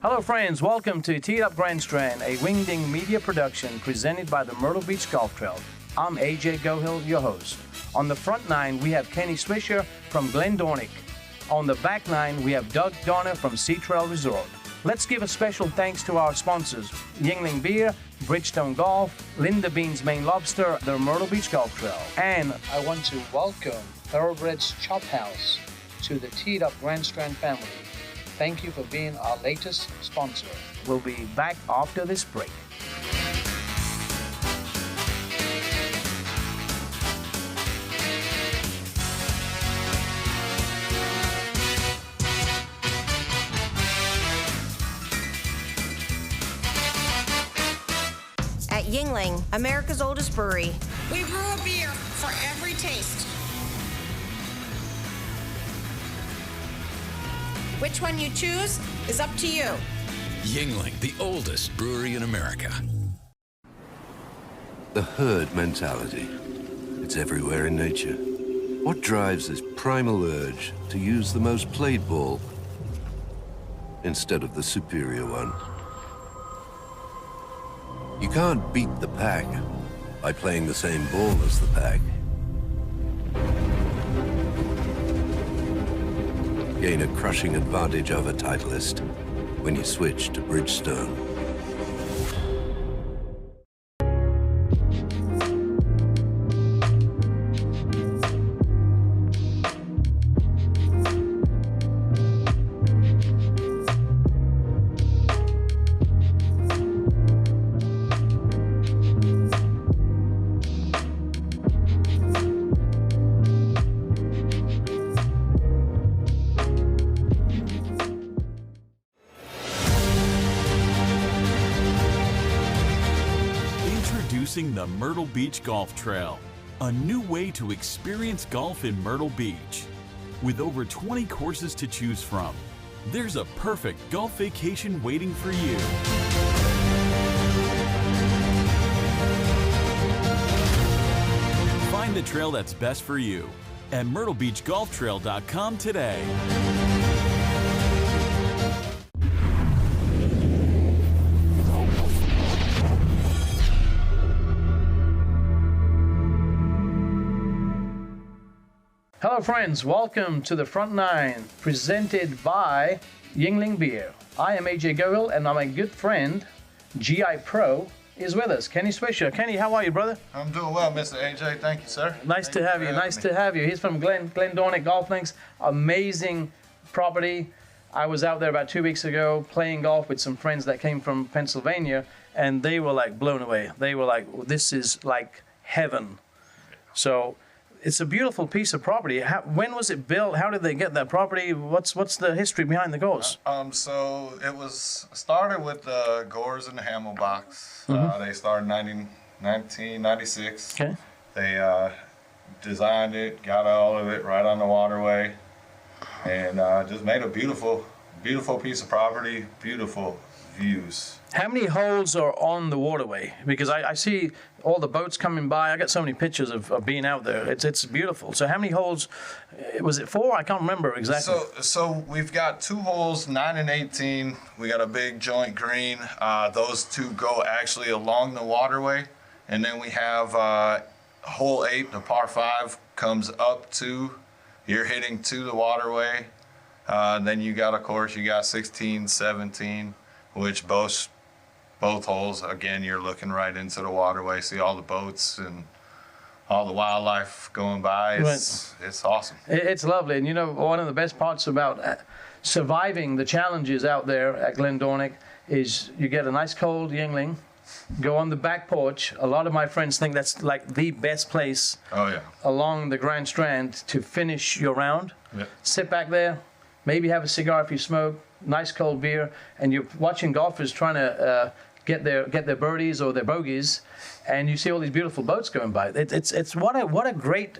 Hello friends, welcome to It Up Grandstrand, a Wingding media production presented by the Myrtle Beach Golf Trail. I'm AJ Gohill, your host. On the front nine, we have Kenny Swisher from Glendornik. On the back nine, we have Doug Donner from Sea Trail Resort. Let's give a special thanks to our sponsors, Yuengling Beer, Bridgestone Golf, Linda Bean's Maine Lobster, the Myrtle Beach Golf Trail. And I want to welcome Thoroughbred's Chop House to the It Up Grandstrand family. Thank you for being our latest sponsor. We'll be back after this break. At Yuengling, America's oldest brewery. We brew a beer for every taste. Which one you choose is up to you. Yuengling, the oldest brewery in America. The herd mentality. It's everywhere in nature. What drives this primal urge to use the most played ball instead of the superior one? You can't beat the pack by playing the same ball as the pack. Gain a crushing advantage over Titleist when you switch to Bridgestone. Introducing the Myrtle Beach Golf Trail, a new way to experience golf in Myrtle Beach. With over 20 courses to choose from, there's a perfect golf vacation waiting for you. Find the trail that's best for you at myrtlebeachgolftrail.com today. Hello friends, welcome to the Front Nine, presented by Yuengling Beer. I am AJ Gohill, and my good friend, GI Pro, is with us. Kenny Swisher. Kenny, how are you, brother? I'm doing well, Mr. AJ. Thank you, sir. Nice to have you. Nice to have you. He's from Glendornik Golf Links. Amazing property. I was out there about 2 weeks ago playing golf with some friends that came from Pennsylvania, and they were like blown away. They were like, this is like heaven. So it's a beautiful piece of property. When was it built? How did they get that property? What's the history behind the course? So it was started with the Gores and the Hamelbachs. They started in 1996. Okay. They designed it, got all of it right on the waterway, and just made a beautiful piece of property, beautiful views. How many holes are on the waterway? Because I see all the boats coming by. I got so many pictures of being out there. It's beautiful. So how many holes? Was it 4? I can't remember exactly. So we've got 2 holes, 9 and 18. We got a big joint green. Those 2 go actually along the waterway. And then we have hole 8, the par 5, comes up to, you're hitting to the waterway. Then you got, of course, you got 16, 17, which both holes, again, you're looking right into the waterway, see all the boats and all the wildlife going by. It's awesome. It's lovely. And you know, one of the best parts about surviving the challenges out there at Glendornik is you get a nice cold Yuengling, go on the back porch. A lot of my friends think that's like the best place along the Grand Strand to finish your round. Yeah. Sit back there, maybe have a cigar if you smoke, nice cold beer, and you're watching golfers trying to get their birdies or their bogeys, and you see all these beautiful boats going by. It's what a great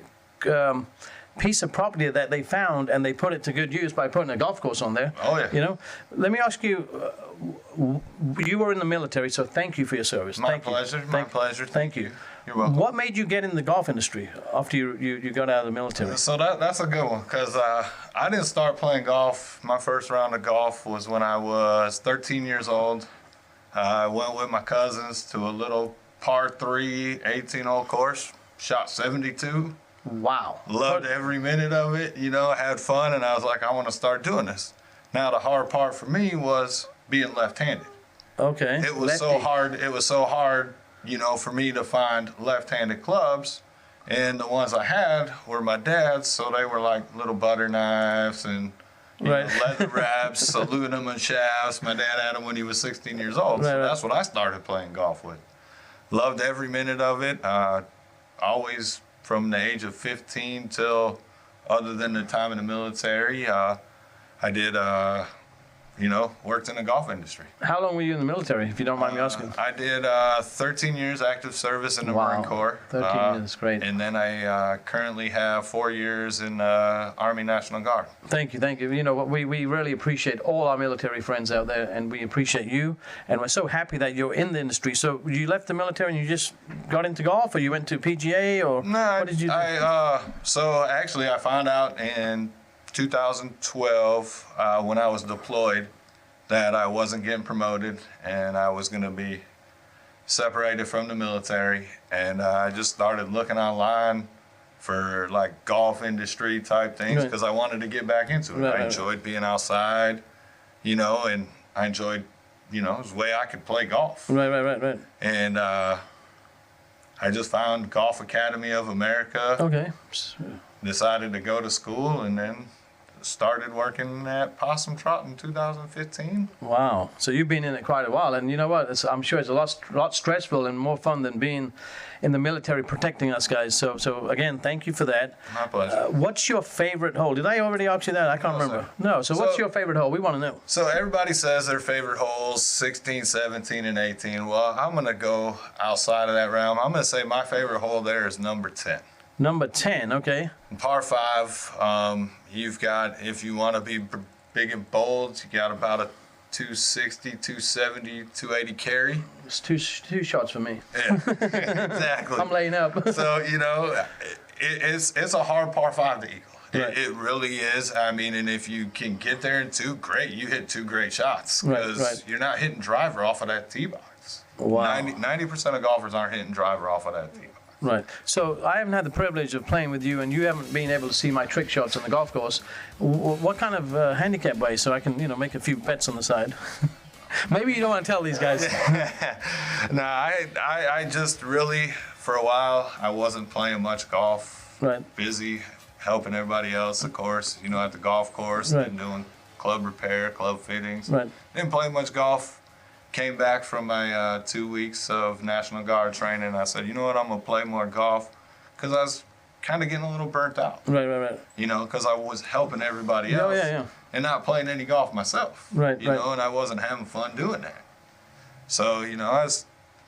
piece of property that they found, and they put it to good use by putting a golf course on there. Oh, yeah. You know, let me ask you, you were in the military, so thank you for your service. My pleasure. My pleasure. Thank you. You're welcome. What made you get in the golf industry after you got out of the military? So that's a good one, because I didn't start playing golf. My first round of golf was when I was 13 years old. I went with my cousins to a little par 3 18-hole course, shot 72. Wow. Loved every minute of it, you know, had fun, and I was like, I want to start doing this. Now, the hard part for me was being left-handed. Okay. It was so hard, you know, for me to find left-handed clubs, and the ones I had were my dad's, so they were like little butter knives and you know, leather wraps, aluminum and shafts. My dad had them when he was 16 years old, so that's what I started playing golf with. Loved every minute of it. Always from the age of 15 till, other than the time in the military, I did, you know, worked in the golf industry. How long were you in the military, if you don't mind me asking? I did 13 years active service in the Marine Corps. 13 years, great. And then I currently have 4 years in Army National Guard. Thank you, thank you. You know, we really appreciate all our military friends out there, and we appreciate you, and we're so happy that you're in the industry. So you left the military and you just got into golf, or you went to PGA, or what did you do? So actually I found out in 2012 when I was deployed that I wasn't getting promoted and I was going to be separated from the military, and I just started looking online for like golf industry type things because I wanted to get back into it. I enjoyed being outside, you know, and I enjoyed, you know, it was the way I could play golf. Right. And I just found Golf Academy of America. Okay. Decided to go to school, and then started working at Possum Trot in 2015. Wow. So you've been in it quite a while, and you know what? I'm sure it's a lot stressful and more fun than being in the military protecting us guys. So again, thank you for that. My pleasure. What's your favorite hole? Did I already ask you that? I can't remember. Sir. No. So what's your favorite hole? We want to know. So everybody says their favorite holes 16, 17, and 18. Well, I'm going to go outside of that realm. I'm going to say my favorite hole there is number 10. Number 10, okay. Par 5, you've got, if you want to be big and bold, you got about a 260, 270, 280 carry. It's two shots for me. Yeah, exactly. I'm laying up. So, you know, it's a hard par 5 to eagle. It really is. I mean, and if you can get there in 2, great. You hit 2 great shots because you're not hitting driver off of that tee box. Wow. 90% of golfers aren't hitting driver off of that tee box. Right. So I haven't had the privilege of playing with you, and you haven't been able to see my trick shots on the golf course. What kind of handicap base, so I can, you know, make a few bets on the side? Maybe you don't want to tell these guys. No, I just really, for a while, I wasn't playing much golf. Right. Busy helping everybody else, of course, you know, at the golf course, and doing club repair, club fittings. Right. Didn't play much golf. Came back from my 2 weeks of National Guard training. I said, you know what, I'm going to play more golf because I was kind of getting a little burnt out. Right. You know, because I was helping everybody else and not playing any golf myself. Right. You know, and I wasn't having fun doing that. So, you know,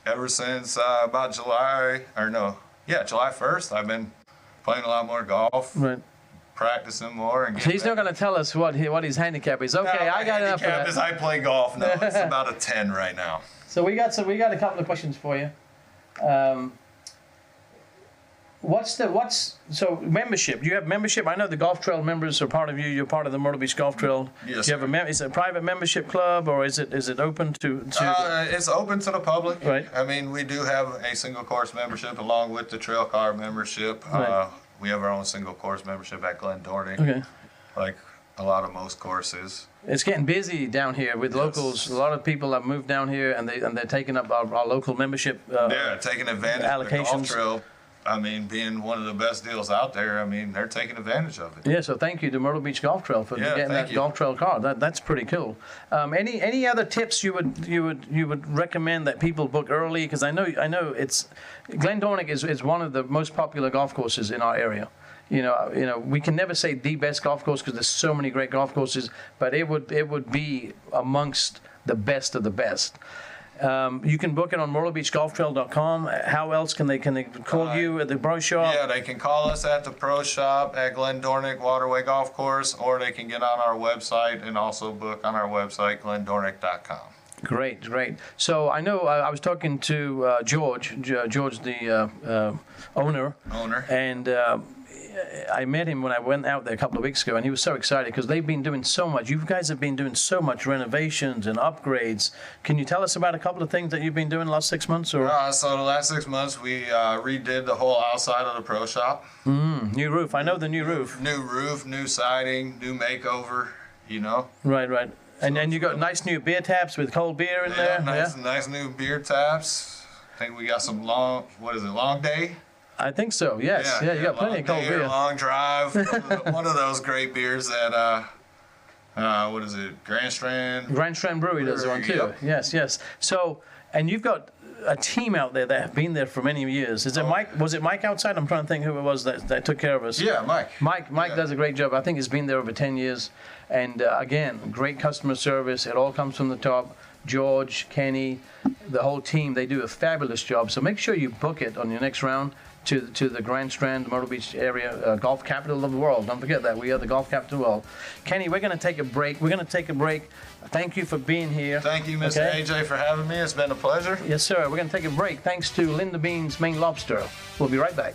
ever since about July 1st, I've been playing a lot more golf. Right. Practicing more. And so he's not going to tell us what his handicap is. Okay, no, I got enough of that. Handicap is I play golf. No, it's about a 10 right now. So we got a couple of questions for you. So membership? Do you have membership? I know the Golf Trail members are part of you. You're part of the Myrtle Beach Golf Trail. Yes. Do you have is it a private membership club, or is it open to? It's open to the public. Right. I mean, we do have a single course membership along with the trail car membership. Right. We have our own single course membership at Glendornick. Okay. Like a lot of most courses. It's getting busy down here with locals. A lot of people have moved down here, and they're taking up our local membership. Taking advantage of the golf trail. I mean, being one of the best deals out there, I mean, they're taking advantage of it. Yeah, so thank you to Myrtle Beach Golf Trail for getting that golf trail card. That's pretty cool. Any other tips you would recommend that people book early? Because I know it's Glendornick is one of the most popular golf courses in our area. You know, we can never say the best golf course because there's so many great golf courses, but it would be amongst the best of the best. You can book it on MyrtleBeachGolfTrail.com. How else can they call you at the pro shop? Yeah, they can call us at the pro shop at Glendornick Waterway Golf Course, or they can get on our website and also book on our website, glendornick.com. Great. So I know I was talking to George, the owner, and I met him when I went out there a couple of weeks ago, and he was so excited because they've been doing so much. You guys have been doing so much renovations and upgrades. Can you tell us about a couple of things that you've been doing the last 6 months? Or So the last 6 months, we redid the whole outside of the pro shop. New roof. I know the new roof. New roof, new siding, new makeover, you know. Right. And then you got nice new beer taps with cold beer in there. Nice new beer taps. I think we got some long day? I think so, yes. Yeah, you got plenty of cold beer. Long drive. one of those great beers that, Grandstrand? Grandstrand Brewery does one too. Yep. Yes. So, and you've got a team out there that have been there for many years. Is it Mike? Was it Mike outside? I'm trying to think who it was that took care of us. Yeah, Mike. Mike does a great job. I think he's been there over 10 years. And again, great customer service. It all comes from the top. George, Kenny, the whole team, they do a fabulous job. So make sure you book it on your next round to the Grandstrand, Myrtle Beach area, golf capital of the world. Don't forget that. We are the golf capital of the world. Kenny, we're going to take a break. Thank you for being here. Thank you, Mr. AJ, for having me. It's been a pleasure. Yes, sir. We're going to take a break. Thanks to Linda Bean's Maine Lobster. We'll be right back.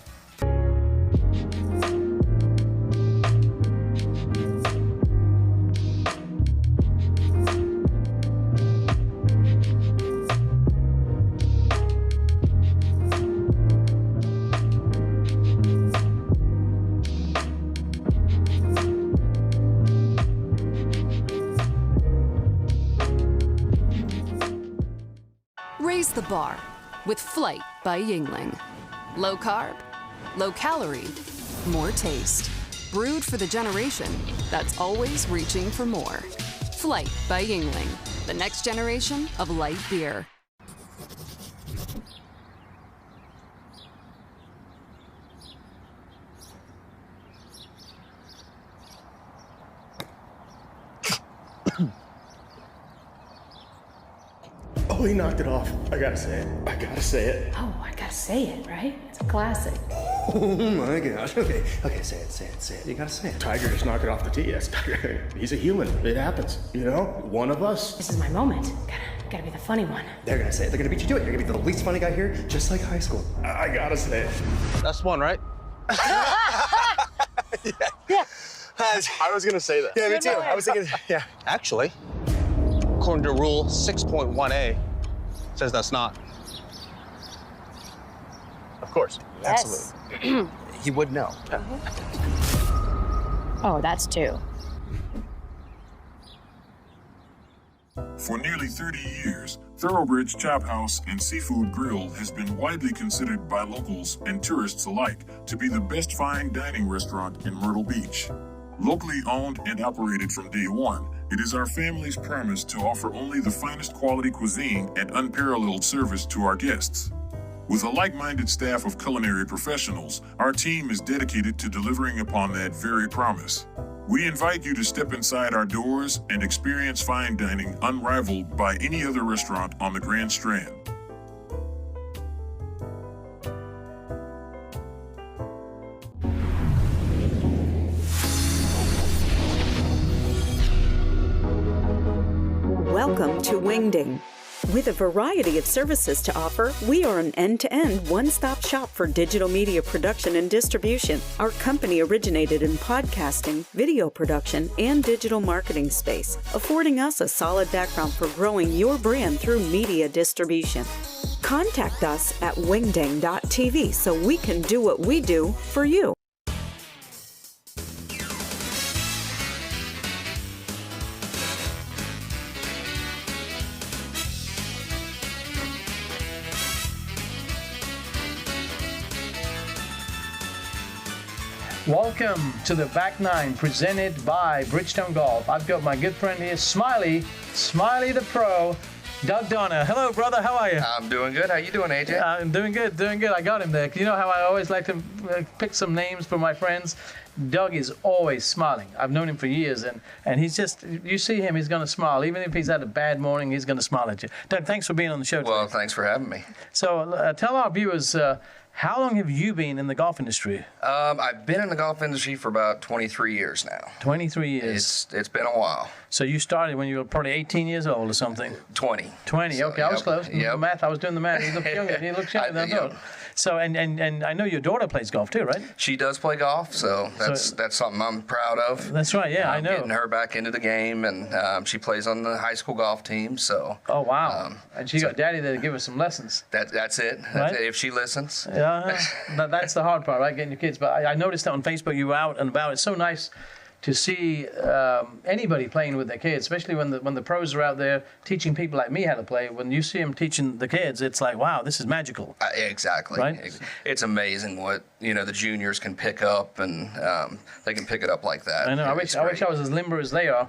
Raise the bar with Flight by Yingling. Low carb, low calorie, more taste. Brewed for the generation that's always reaching for more. Flight by Yingling, the next generation of light beer. Oh, he knocked it off. I gotta say it. Oh, I gotta say it, right? It's a classic. Oh my gosh. Okay, say it. You gotta say it. Tiger just knocked it off the tee. Yes, Tiger. He's a human. It happens. You know? One of us. This is my moment. Gotta be the funny one. They're gonna say it. They're gonna beat you to it. You're gonna be the least funny guy here, just like high school. I gotta say it. That's one, right? Yeah. I was gonna say that. Yeah, me too. I was thinking, yeah. Actually, according to Rule 6.1a, says that's not. Of course. Yes. Absolutely. He would know. Oh, that's two. For nearly 30 years, Thoroughbridge Chop House and Seafood Grill has been widely considered by locals and tourists alike to be the best fine dining restaurant in Myrtle Beach. Locally owned and operated from day one, it is our family's promise to offer only the finest quality cuisine and unparalleled service to our guests. With a like-minded staff of culinary professionals, our team is dedicated to delivering upon that very promise. We invite you to step inside our doors and experience fine dining unrivaled by any other restaurant on the Grand Strand. Welcome to Wingding. With a variety of services to offer, we are an end-to-end one-stop shop for digital media production and distribution. Our company originated in podcasting, video production, and digital marketing space, affording us a solid background for growing your brand through media distribution. Contact us at wingding.tv so we can do what we do for you. Welcome to the Back Nine presented by Bridgestone Golf. I've got my good friend here, Smiley the Pro. Doug Donner. Hello, brother. How are you? I'm doing good. How you doing, AJ? I'm doing good. I got him there. You know how I always like to pick some names for my friends? Doug is always smiling. I've known him for years, and he's just, you see him, he's going to smile. Even if he's had a bad morning, he's going to smile at you. Doug, thanks for being on the show today. Well, thanks for having me. So tell our viewers, how long have you been in the golf industry? I've been in the golf industry for about 23 years now. 23 years. It's been a while. So you started when you were probably 18 years old or something? 20. 20, So, okay, I was close. Yep. I was doing the math. He looked younger. He looks younger than I thought. So, and I know your daughter plays golf too, right? She does play golf, so that's something I'm proud of. That's right, yeah, I know. Getting her back into the game, and she plays on the high school golf team, so. Oh, wow. And she got daddy there to give her some lessons. That's it. Right? If she listens. Yeah, that's the hard part, right, getting your kids. But I noticed that on Facebook you were out and about. It's so nice to see anybody playing with their kids, especially when the pros are out there teaching people like me how to play. When you see them teaching the kids, it's like, wow, this is magical. Exactly. Right? It's amazing what the juniors can pick up, and they can pick it up like that. I know. I wish I was as limber as they are.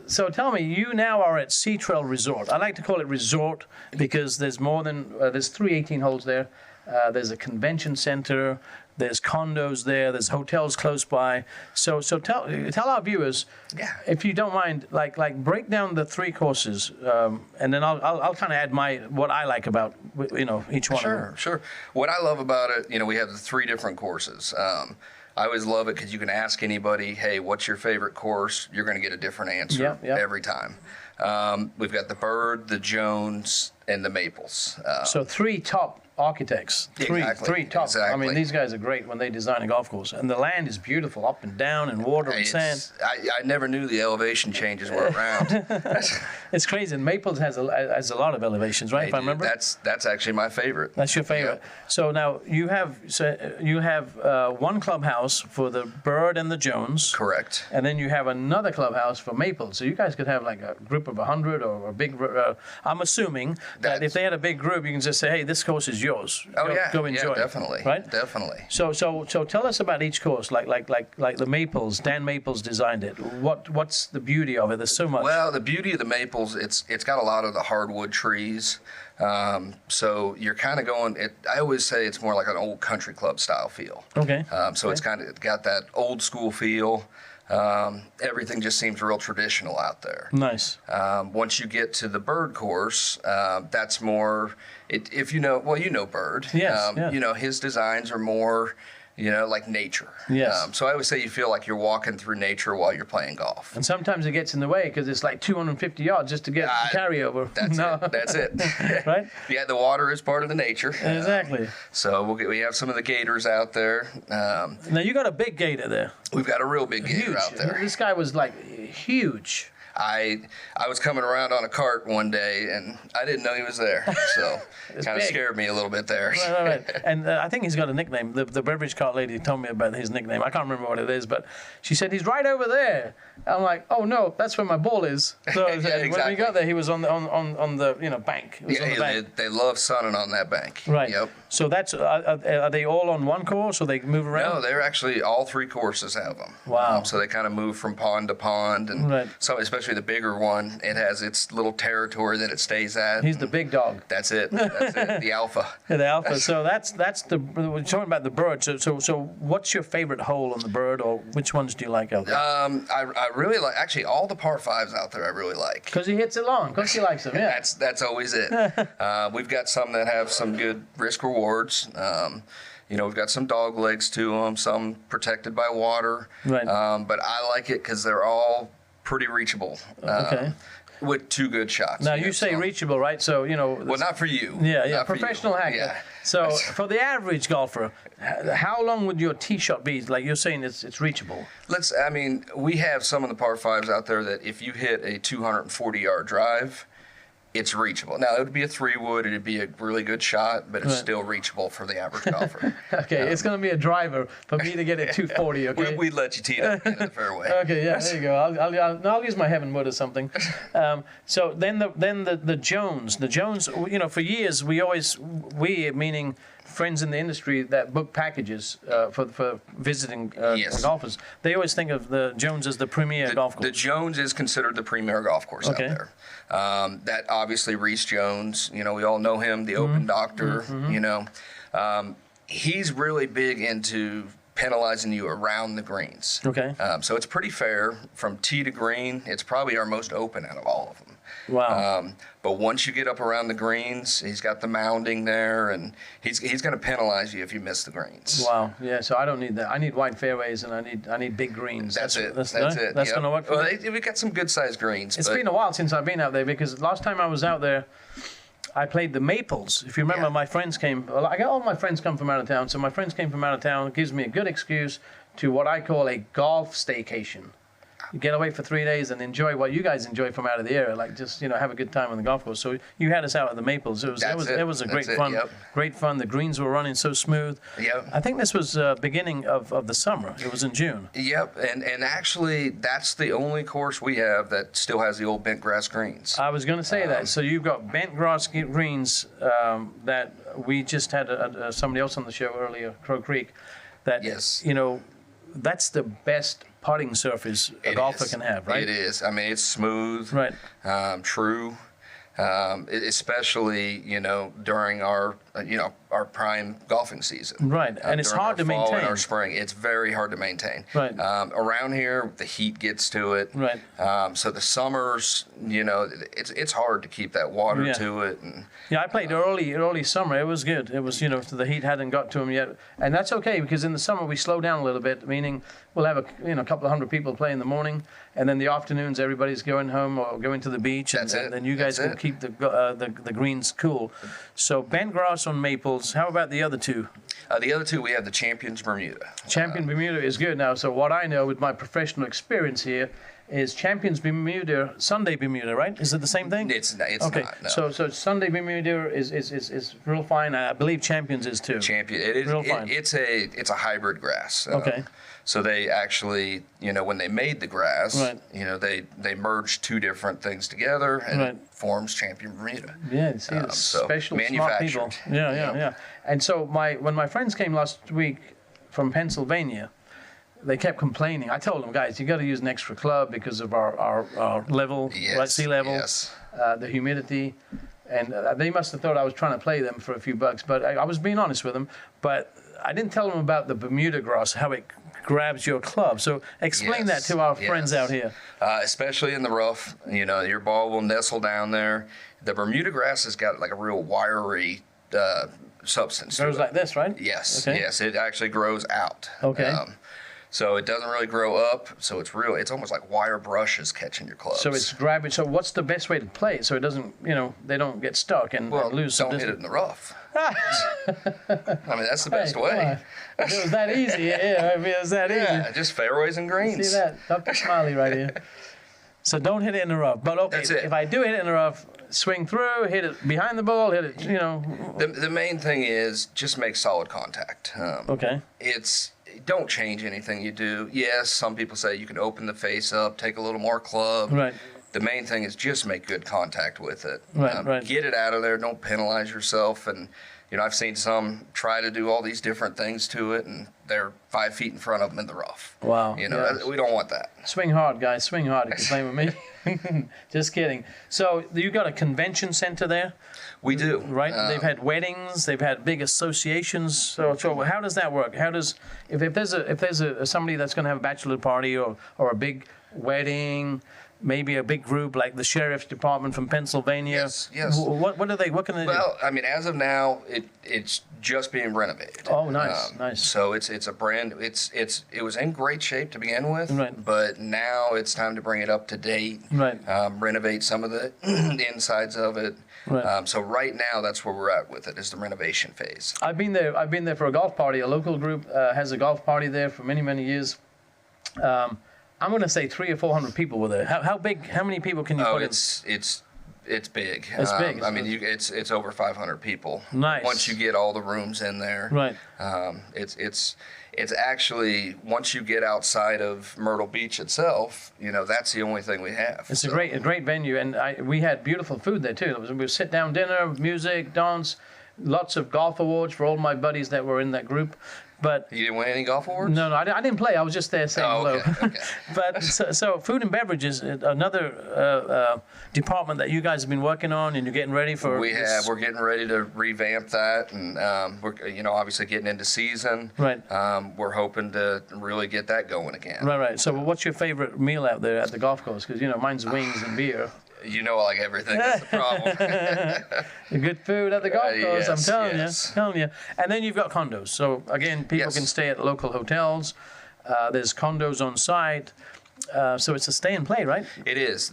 So tell me, you now are at Sea Trail Resort. I like to call it resort because there's more than there's 3 18 holes there. There's a convention center. There's condos there. There's hotels close by. So tell our viewers, if you don't mind, like break down the 3 courses, and then I'll kind of add what I like about each one. Sure. What I love about it, we have the 3 different courses. I always love it because you can ask anybody, hey, what's your favorite course? You're going to get a different answer every time. We've got the Bird, the Jones, and the Maples. So 3 top architects. Three top. Exactly. I mean, these guys are great when they design a golf course. And the land is beautiful, up and down, and water and sand. I never knew the elevation changes were around. It's crazy. And Maples has a lot of elevations, right? If I remember. That's actually my favorite. That's your favorite. Yeah. So now you have one clubhouse for the Bird and the Jones. Correct. And then you have another clubhouse for Maples. So you guys could have like a group of 100 or a big. I'm assuming that if they had a big group, you can just say, hey, this course is yours. Go enjoy it. Definitely. Right? Definitely. So tell us about each course, like the Maples. Dan Maples designed it. What's the beauty of it? There's so much. Well, the beauty of the Maples, it's got a lot of the hardwood trees. So you're kind of going. I always say it's more like an old country club style feel. Okay. So it's kind of got that old school feel. Everything just seems real traditional out there. Nice. Once you get to the Bird course, that's more. If you know Bird. Yes. His designs are more. Like nature. Yes. So I always say you feel like you're walking through nature while you're playing golf. And sometimes it gets in the way because it's like 250 yards just to get the carryover. That's it. Right? Yeah, the water is part of the nature. Exactly. So we have some of the gators out there. Now you got a big gator there. We've got a real big gator out there. This guy was like huge. I was coming around on a cart one day, and I didn't know he was there, so kind of scared me a little bit there. Right. And I think he's got a nickname. The beverage cart lady told me about his nickname. I can't remember what it is, but she said, he's right over there. I'm like, oh, no, that's where my ball is. So exactly. When we got there, he was on the bank. They love sunning on that bank. Right. Yep. So that's are they all on one course, or they move around? No, they're actually all 3 courses have them. Wow. So they kind of move from pond to pond, and so especially the bigger one, it has its little territory that it stays at. He's the big dog. That's it. The alpha. The alpha. So that's we're talking about the Bird. So what's your favorite hole on the Bird, or which ones do you like out there? I really like actually all the par 5s out there. I really like because he hits it long. Because he likes them. Yeah. That's always it. We've got some that have some good risk rewards. We've got some dog legs to them, some protected by water. Right. But I like it because they're all pretty reachable. Okay. With 2 good shots. Now you say reachable, right? So Well, not for you. Yeah. Professional hacker. Yeah. So for the average golfer, how long would your tee shot be? Like you're saying, it's reachable. We have some of the par 5s out there that if you hit a 240-yard drive, it's reachable. Now, it would be a 3-wood. It would be a really good shot, but it's still reachable for the average golfer. Okay, it's going to be a driver for me to get it 240, okay? We'd let you tee it up into the fairway. Okay, yeah, there you go. I'll use my heaven wood or something. So then the Jones. The Jones, for years, we meaning friends in the industry that book packages for visiting golfers, they always think of the Jones as the premier golf course. The Jones is considered the premier golf course out there. That obviously Reese Jones, we all know him, the Open Doctor, he's really big into penalizing you around the greens. Okay. So it's pretty fair from tee to green. It's probably our most open out of all of them. Wow. But once you get up around the greens, he's got the mounding there, and he's going to penalize you if you miss the greens. Wow. Yeah. So I don't need that. I need wide fairways, and I need big greens. That's it. That's it. That's going to work for me. We've got some good sized greens. It's been a while since I've been out there, because last time I was out there, I played the Maples. If you remember, my friends came. Well, I got all my friends come from out of town, so my friends came from out of town. It gives me a good excuse to what I call a golf staycation. You get away for 3 days and enjoy what you guys enjoy from out of the area, like just have a good time on the golf course. So you had us out at the Maples. It was a great fun. Great fun. The greens were running so smooth. Yep. I think this was beginning of the summer. It was in June. Yep. And actually, that's the only course we have that still has the old bent grass greens. I was going to say that. So you've got bent grass greens that we just had somebody else on the show earlier, Crow Creek. That that's the best putting surface a golfer can have, right? It is. I mean, it's smooth, right? True. Especially during our prime golfing season, right? And it's hard to maintain. In our spring, it's very hard to maintain. Right. Around here, the heat gets to it. Right. So the summers, it's hard to keep that water to it. And I played early summer. It was good. It was the heat hadn't got to them yet, and that's okay, because in the summer we slow down a little bit. Meaning we'll have a couple of hundred people play in the morning, and then the afternoons everybody's going home or going to the beach, and then you guys can keep the greens cool. So bent grass on Maples. How about the other two? The other two, we have the Champions Bermuda. Champion Bermuda is good now. So what I know with my professional experience here is Champions Bermuda, Sunday Bermuda, right? Is it the same thing? It's okay. not. No. So Sunday Bermuda is real fine. I believe Champions is too. It is real fine. It's a hybrid grass. Okay. So they actually, when they made the grass, right. They merged two different things together, and it forms Champion Bermuda. Yeah, see, it's special, smart people. Yeah. And so when my friends came last week from Pennsylvania, they kept complaining. I told them, guys, you got to use an extra club because of our level, sea level, the humidity. And they must have thought I was trying to play them for a few bucks, but I was being honest with them. But I didn't tell them about the Bermuda grass, how it grabs your club. So explain that to our friends out here. Especially in the rough, your ball will nestle down there. The Bermuda grass has got like a real wiry substance. It grows like this, right? Yes. Okay. Yes, it actually grows out. Okay. So it doesn't really grow up. So it's almost like wire brushes catching your clubs. So it's grabbing. So what's the best way to play it so it doesn't, they don't get stuck and lose some distance? Don't hit it in the rough. I mean, that's the best way. If it was that easy, if it was that easy. Yeah, just fairways and greens. See that? Dr. Smiley right here. So don't hit it in the rough. But okay, if I do hit it in the rough, swing through, hit it behind the ball, hit it, The main thing is just make solid contact. Okay. Don't change anything you do. Yes, some people say you can open the face up, take a little more club. Right. The main thing is just make good contact with it. Right. Get it out of there. Don't penalize yourself. And, I've seen some try to do all these different things to it, and they're 5 feet in front of them in the rough. Wow. We don't want that. Swing hard, guys. Swing hard if you're playing with me. Just kidding. So you got a convention center there? We do. Right? They've had weddings. They've had big associations. So how does that work? If there's somebody that's going to have a bachelor party or a big wedding, maybe a big group like the sheriff's department from Pennsylvania. Yes. What can they do? Well, I mean, as of now, it's just being renovated. Oh, nice. So it's a brand. It was in great shape to begin with. Right. But now it's time to bring it up to date. Right. Renovate some of the insides of it. Right. So right now, that's where we're at with it, is the renovation phase. I've been there for a golf party. A local group has a golf party there for many, many years. I'm going to say 300 or 400 people were there. How big? How many people can you put in? It's big. It's big. I mean, it's over 500 people. Nice. Once you get all the rooms in there. Right. It's actually, once you get outside of Myrtle Beach itself, that's the only thing we have. It's a great venue, and we had beautiful food there too. We would sit down dinner, music, dance. lots of golf awards for all my buddies that were in that group. But you didn't win any golf awards? No, I didn't play. I was just there saying hello. Okay. But so food and beverages, another department that you guys have been working on, and you're getting ready for. We're getting ready to revamp that, and we're obviously getting into season. Right. We're hoping to really get that going again. Right. So what's your favorite meal out there at the golf course? Because mine's wings and beer. I like everything. That's the problem. Good food at the golf course, yes, I'm telling you. And then you've got condos. So again, people can stay at local hotels. There's condos on site. So it's a stay and play, right? It is.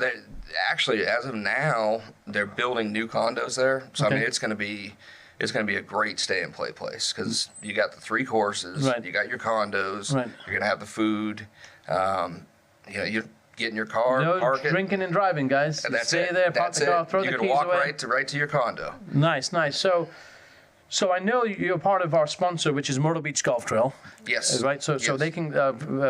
Actually, as of now, they're building new condos there. So I mean, it's going to be a great stay and play place because you got the 3 courses, you got your condos, you're going to have the food. You get in your car, park it. No drinking and driving, guys. That's stay it. there, park the car, throw the keys away. You can walk right to your condo. Nice. So I know you're part of our sponsor, which is Myrtle Beach Golf Trail. Yes. Right. So they can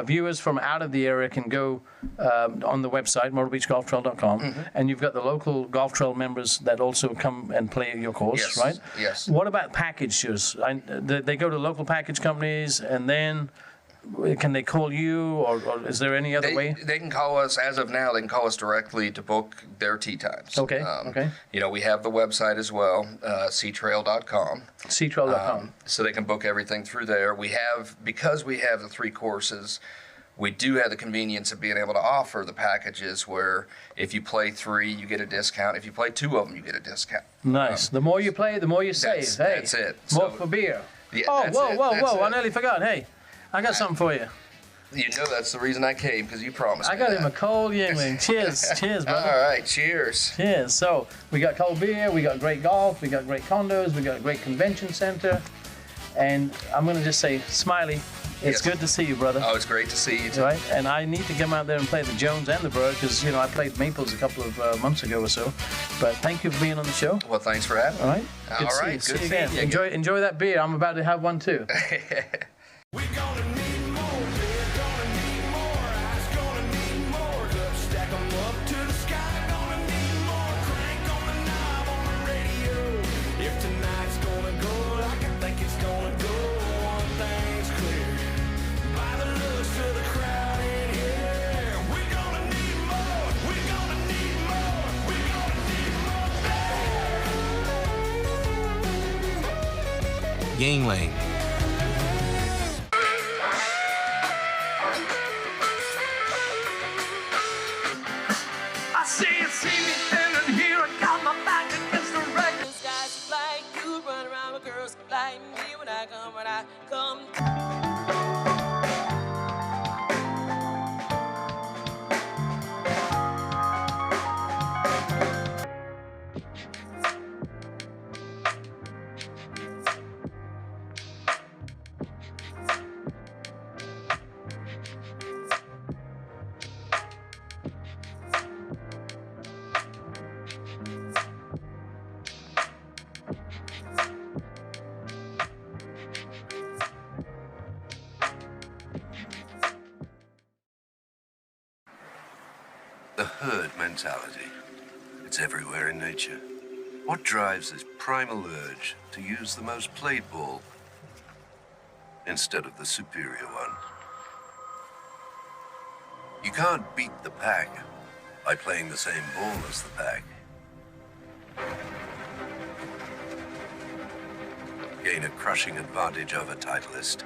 viewers from out of the area can go on the website myrtlebeachgolftrail.com, and you've got the local golf trail members that also come and play your course, right? Yes. What about packages? They go to local package companies, and then can they call you, or is there any other way? They can call us. As of now, they can call us directly to book their tee times. Okay. We have the website as well, ctrail.com. Ctrail.com. So they can book everything through there. Because we have the 3 courses, we do have the convenience of being able to offer the packages where if you play 3, you get a discount. If you play 2 of them, you get a discount. Nice. The more you play, the more you save. That's it. More for beer. Yeah, whoa. I nearly forgot. Hey. I got something for you. That's the reason I came, because you promised me. I got him a cold Yingling. Cheers, brother. All right, cheers. Cheers. So we got cold beer, we got great golf, we got great condos, we got a great convention center, and I'm gonna just say, Smiley, it's good to see you, brother. Oh, it's great to see you too. Right, and I need to come out there and play the Jones and the Burr because I played Maples a couple of months ago or so. But thank you for being on the show. Well, thanks for having me. All right. Good to see you again. Enjoy that beer. I'm about to have one too. Yingling. I see me, and here I got my back against the record. Guys like you run around with girls like me when I come. The herd mentality. It's everywhere in nature. What drives this primal urge to use the most played ball instead of the superior one? You can't beat the pack by playing the same ball as the pack. Gain a crushing advantage over Titleist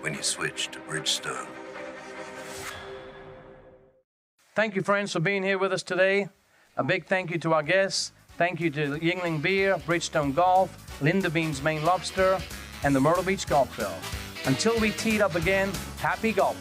when you switch to Bridgestone. Thank you, friends, for being here with us today. A big thank you to our guests. Thank you to Yingling Beer, Bridgestone Golf, Linda Bean's Maine Lobster, and the Myrtle Beach Golf Trail. Until we teed up again, happy golf.